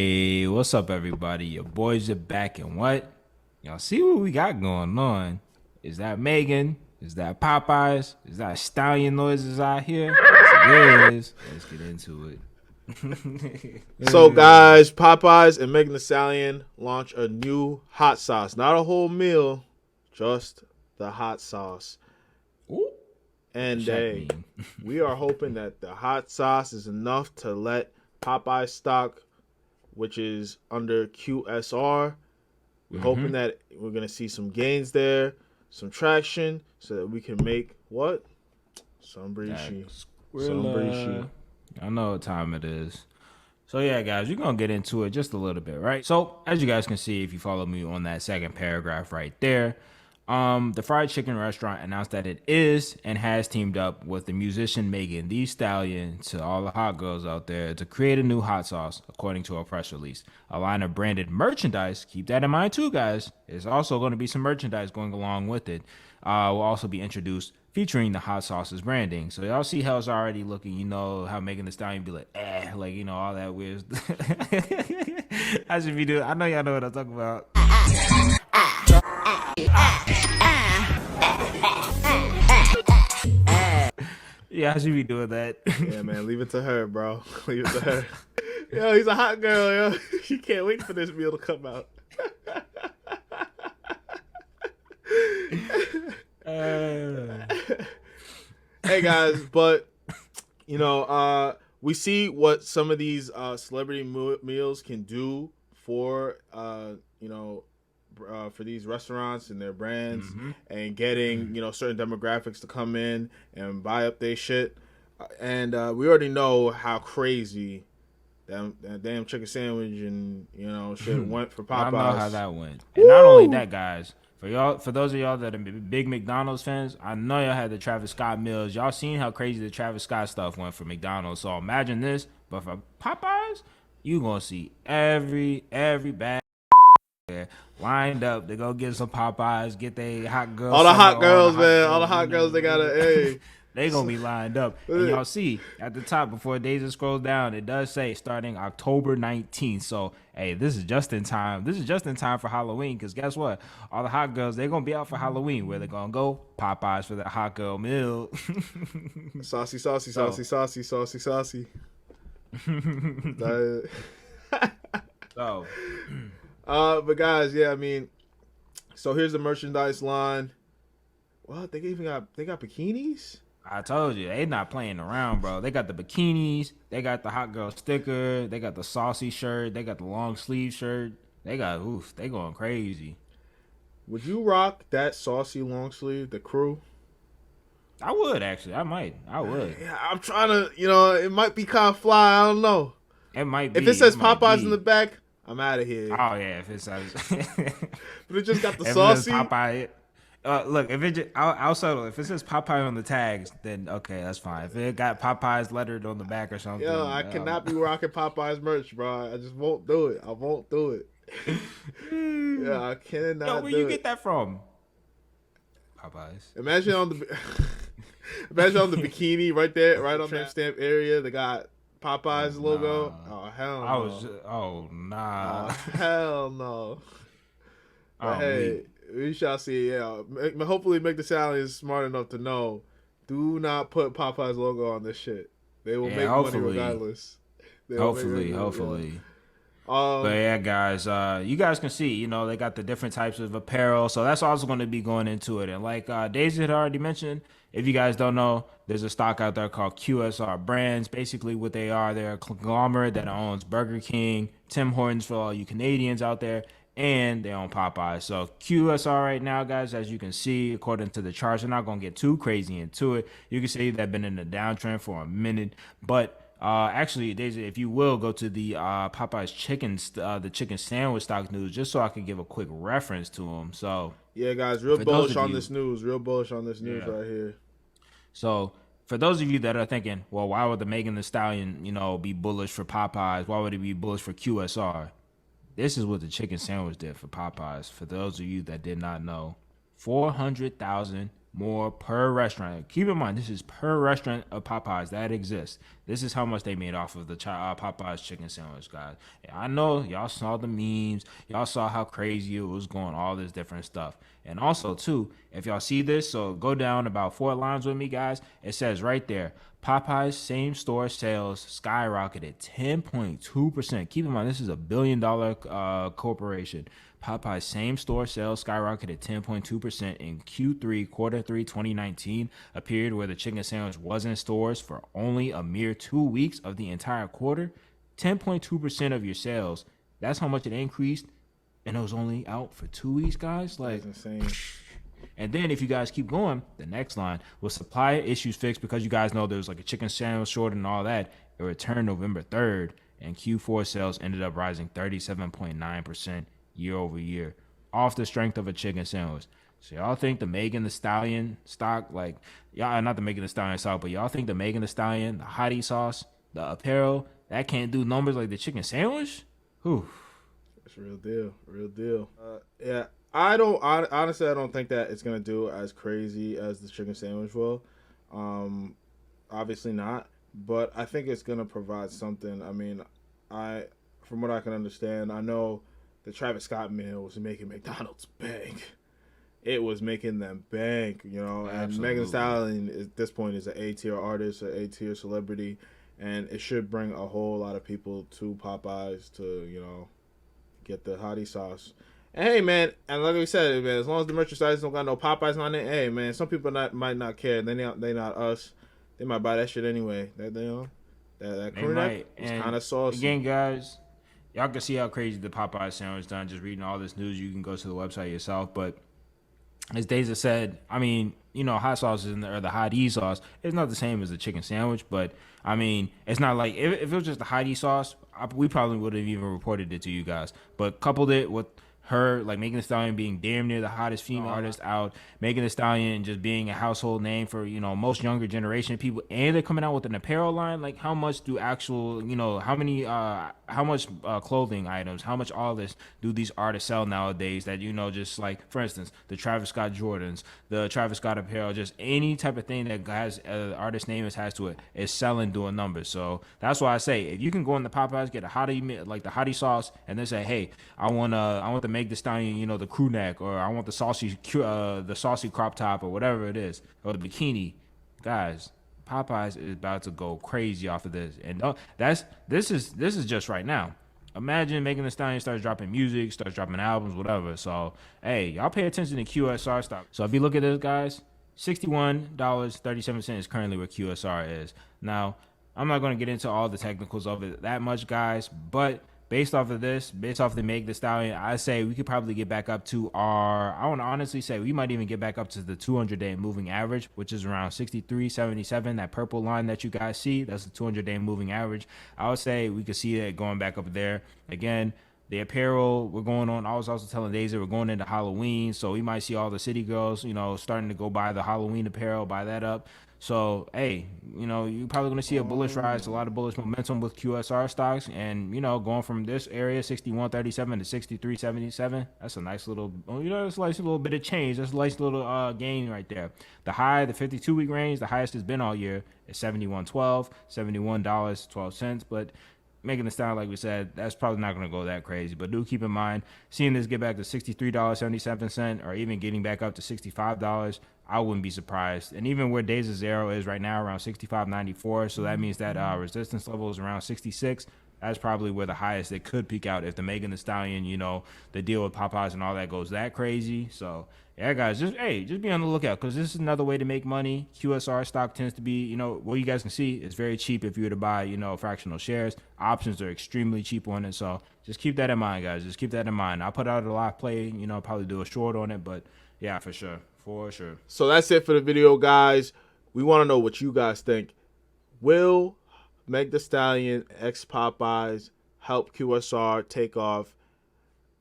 Hey, what's up, everybody? Your boys are back, and what? Y'all see what we got going on? Is that Megan? Is that Popeyes? Is that Stallion noises out here? Yes, it is. Let's get into it. So, guys, Popeyes and Megan Thee Stallion launch a new hot sauce. Not a whole meal, just the hot sauce. Ooh. And Check me. we are hoping that the hot sauce is enough to let Popeyes stock, which is under QSR. We're hoping that we're going to see some gains there, some traction, so that we can make what? Some breachy. I know what time it is. So yeah, guys, we're gonna get into it just a little bit, right? So as you guys can see, if you follow me on that second paragraph right there, the fried chicken restaurant announced that it is and has teamed up with the musician Megan Thee Stallion, to all the hot girls out there, to create a new hot sauce, according to a press release. A line of branded merchandise, keep that in mind too, guys. There's also going to be some merchandise going along with it. Will also be introduced featuring the hot sauce's branding. So y'all see how it's already looking, you know, how Megan Thee Stallion be like, like, you know, all that weird. I should be doing, I know y'all know what I'm talking about. Yeah, I should be doing that. Yeah, man, leave it to her, bro. Leave it to her. Yo, he's a hot girl, yo. She can't wait for this meal to come out. Hey, guys, but, you know, we see what some of these celebrity meals can do for, you know, for these restaurants and their brands, and getting, you know, certain demographics to come in and buy up their shit. And we already know how crazy that damn chicken sandwich and, you know, shit went for Popeyes. I know how that went. And not only that, guys, for those of y'all that are big McDonald's fans, I know y'all had the Travis Scott meals. Y'all seen how crazy the Travis Scott stuff went for McDonald's. So imagine this, but for Popeyes, you gonna see every bag lined up to go get some Popeyes, get they hot girls. All the hot girls, man. All the hot girls, they gotta, hey. They gonna be lined up. And y'all see at the top, before Daeza scrolls down, it does say starting October 19th. So, hey, this is just in time. This is just in time for Halloween, because guess what? All the hot girls, they're gonna be out for Halloween. Where they gonna go? Popeyes for the hot girl meal. Saucy, saucy, saucy, saucy, saucy, saucy. So, but guys, yeah, I mean, so here's the merchandise line. Well, they got bikinis. I told you, they not playing around, bro. They got the bikinis, they got the hot girl sticker, they got the saucy shirt, they got the long sleeve shirt. They going crazy. Would you rock that saucy long sleeve, the crew? I would, actually. I would. Yeah, I'm trying to, you know, it might be kind of fly. I don't know. It might be. If it says Popeyes in the back, I'm out of here. Oh, yeah, if it says. But it just got the saucy. Popeye. Look, if it just, I'll settle. If it says Popeye on the tags, then okay, that's fine. If it got Popeyes lettered on the back or something, Yo, I cannot be rocking Popeyes merch, bro. I just won't do it. I won't do it. Yeah, I cannot. Yo, where you get that from? Popeyes. Imagine on the bikini right there, right on that stamp area. They got Popeyes logo. Oh hell no. Nah. Oh, hell no. But hey. We shall see. Yeah, hopefully, Megan Thee Stallion is smart enough to know. Do not put Popeye's logo on this shit. They will make money regardless. Hopefully. But yeah, guys, you guys can see, you know, they got the different types of apparel, so that's also going to be going into it. And like Daeza had already mentioned, if you guys don't know, there's a stock out there called QSR Brands. Basically, what they are, they're a conglomerate that owns Burger King, Tim Hortons for all you Canadians out there, and they own Popeyes. So QSR right now, guys, as you can see, according to the charts, I'm not going to get too crazy into it. You can see they've been in a downtrend for a minute. But actually, Daeza, if you will, go to the Popeyes the chicken sandwich stock news, just so I can give a quick reference to them. So yeah, guys, real bullish on this news. Real bullish on this news right here. So for those of you that are thinking, well, why would the Megan Thee Stallion, you know, be bullish for Popeyes? Why would it be bullish for QSR? This is what the chicken sandwich did for Popeyes. For those of you that did not know, 400,000 more per restaurant. Keep in mind, this is per restaurant of Popeyes that exists. This is how much they made off of the Popeyes chicken sandwich, guys. And I know y'all saw the memes. Y'all saw how crazy it was going, all this different stuff. And also, too, if y'all see this, so go down about 4 lines with me, guys. It says right there, Popeyes same-store sales skyrocketed 10.2%. Keep in mind, this is a billion-dollar corporation. Popeyes same-store sales skyrocketed 10.2% in Q3, quarter 3, 2019, a period where the chicken sandwich was in stores for only a mere 2 weeks of the entire quarter. 10.2% of your sales. That's how much it increased, and it was only out for 2 weeks, guys. Like, that's insane. And then if you guys keep going, the next line, with supply issues fixed, because you guys know there was like a chicken sandwich shortage and all that, it returned November 3rd, and Q4 sales ended up rising 37.9% year over year off the strength of a chicken sandwich. So y'all think the Megan Thee Stallion stock, like, y'all not the Megan Thee Stallion stock, but y'all think the Megan Thee Stallion, the Hottie sauce, the apparel, that can't do numbers like the chicken sandwich? Whew. It's real deal. Yeah, honestly, I don't think that it's gonna do as crazy as the chicken sandwich will. Obviously not, but I think it's gonna provide something. I mean, from what I can understand, I know the Travis Scott meal was making McDonald's bank. It was making them bank, you know. And Absolutely. Megan Thee Stallion at this point is an A-tier artist, an A-tier celebrity, and it should bring a whole lot of people to Popeyes to, you know, get the Hottie sauce. And hey, man, and like we said, man, as long as the merchandise don't got no Popeyes on it, hey, man, some people might not care. They not us. They might buy that shit anyway. That crew neck is kind of saucy. Again, guys, y'all can see how crazy the Popeye sandwich done. Just reading all this news, you can go to the website yourself. But as Daeza said, I mean, you know, hot sauce or the Hottie sauce, it's not the same as the chicken sandwich. But I mean, it's not like if it was just the Hottie sauce, we probably would have even reported it to you guys. But coupled it with her, like, Megan Thee Stallion being damn near the hottest female artist out, Megan Thee Stallion just being a household name for, you know, most younger generation people, and they're coming out with an apparel line. Like, how much do actual, you know, how much clothing items, how much all this do these artists sell nowadays that, you know, just like, for instance, the Travis Scott Jordans, the Travis Scott apparel, just any type of thing that has an artist name attached to it is selling, doing numbers. So that's why I say, if you can go in the Popeyes, get a Hottie, like the Hottie sauce, and then say, hey, I want the Meg Thee Stallion, you know, the crew neck, or I want the saucy crop top, or whatever it is, or the bikini, guys. Popeyes is about to go crazy off of this, and this is just right now. Imagine Megan Thee Stallion starts dropping music, starts dropping albums, whatever. So hey, y'all pay attention to QSR stock. So if you look at this, guys, $61.37 is currently where QSR is. Now, I'm not going to get into all the technicals of it that much, guys, but based off of the Meg Thee Stallion, I say we could probably get back up to I want to honestly say we might even get back up to the 200-day moving average, which is around 63.77. That purple line that you guys see, that's the 200-day moving average. I would say we could see that going back up there. Again, the apparel, we're going on. I was also telling Daeza we're going into Halloween, so we might see all the city girls, you know, starting to go buy the Halloween apparel, buy that up. So, hey, you know, you're probably going to see a bullish rise, a lot of bullish momentum with QSR stocks. And, you know, going from this area, 61.37 to 63.77, that's a nice little, you know, that's a nice little bit of change. That's a nice little gain right there. The high, the 52-week range, the highest it's been all year is 71.12, $71.12. But Megan Thee Stallion, like we said, that's probably not going to go that crazy. But do keep in mind, seeing this get back to $63.77 or even getting back up to $65, I wouldn't be surprised. And even where Daeza Zero is right now, around 65.94, so that means that resistance level is around 66. That's probably where the highest it could peak out if the Megan Thee Stallion, you know, the deal with Popeyes and all that goes that crazy. So yeah, guys, just be on the lookout, because this is another way to make money. QSR stock tends to be, you know, well, you guys can see it's very cheap if you were to buy, you know, fractional shares. Options are extremely cheap on it. So just keep that in mind, guys. Just keep that in mind. I'll put out a live play, you know, probably do a short on it, but yeah, for sure. For sure. So that's it for the video, guys. We want to know what you guys think. Will Meg Thee Stallion x Popeyes help QSR take off?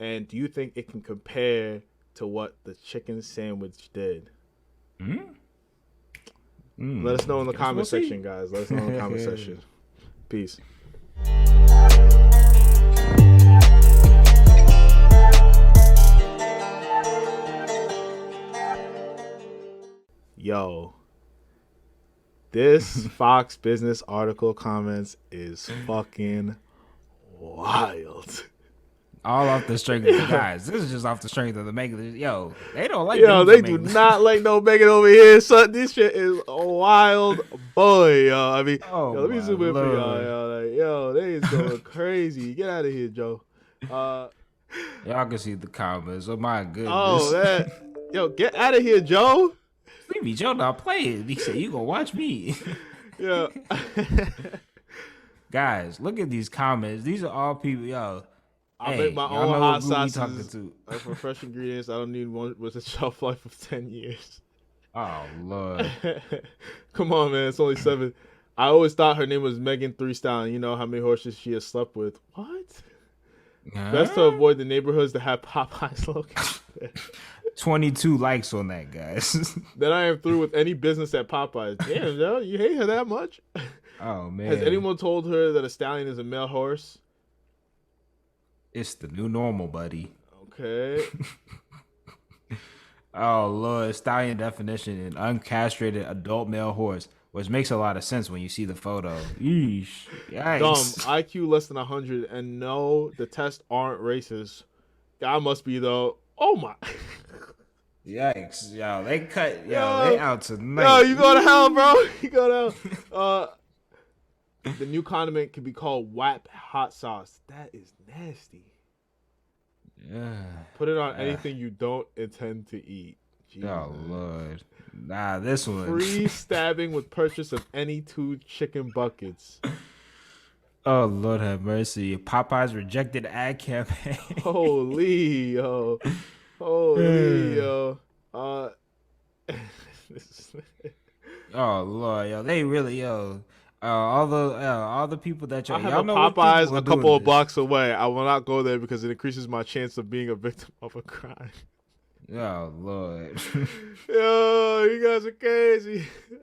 And do you think it can compare to what the chicken sandwich did? Let us know in the comment section, guys. Let us know in the comment section. Peace. Yo, this Fox Business article comments is fucking wild. All off the strength of the guys. This is just off the strength of the Megan. Yo, they don't like. Yo, they do not like no Megan over here. Son, this shit is wild, boy. Yo, I mean, yo, let me zoom in for y'all. Yo, like, yo, they is going crazy. Get out of here, Joe. Y'all can see the comments. Oh my goodness. Oh man, yo, get out of here, Joe. Leave me, Joe. Not playing. He said you gonna watch me. Yeah. Guys, look at these comments. These are all people. Yo. I make my own hot sauces for fresh ingredients. I don't need one with a shelf life of 10 years. Oh, Lord. Come on, man. It's only 7. I always thought her name was Megan 3 Stallion. You know how many horses she has slept with. What? Best to avoid the neighborhoods that have Popeyes locals. 22 likes on that, guys. Then I am through with any business at Popeyes. Damn, Joe, you hate her that much? Oh, man. Has anyone told her that a stallion is a male horse? It's the new normal, buddy. Okay. Oh, Lord. Stallion definition: an uncastrated adult male horse, which makes a lot of sense when you see the photo. Yeesh. Yikes. Dumb. IQ less than 100, and no, the tests aren't racist. God must be, though. Oh, my. Yikes. Yo, they cut. Yo, they out tonight. Yo, you go to hell, bro. You go to hell. The new condiment can be called WAP hot sauce. That is nasty. Yeah. Put it on anything you don't intend to eat. Jesus. Oh, Lord. Nah, this one. Free stabbing with purchase of any 2 chicken buckets. Oh, Lord have mercy. Popeyes rejected ad campaign. Holy, yo. Holy, yo. Oh, Lord, yo. They really, yo. All the people that I have a Popeyes a couple of blocks away. I will not go there because it increases my chance of being a victim of a crime. Oh, Lord. Yo, you guys are crazy.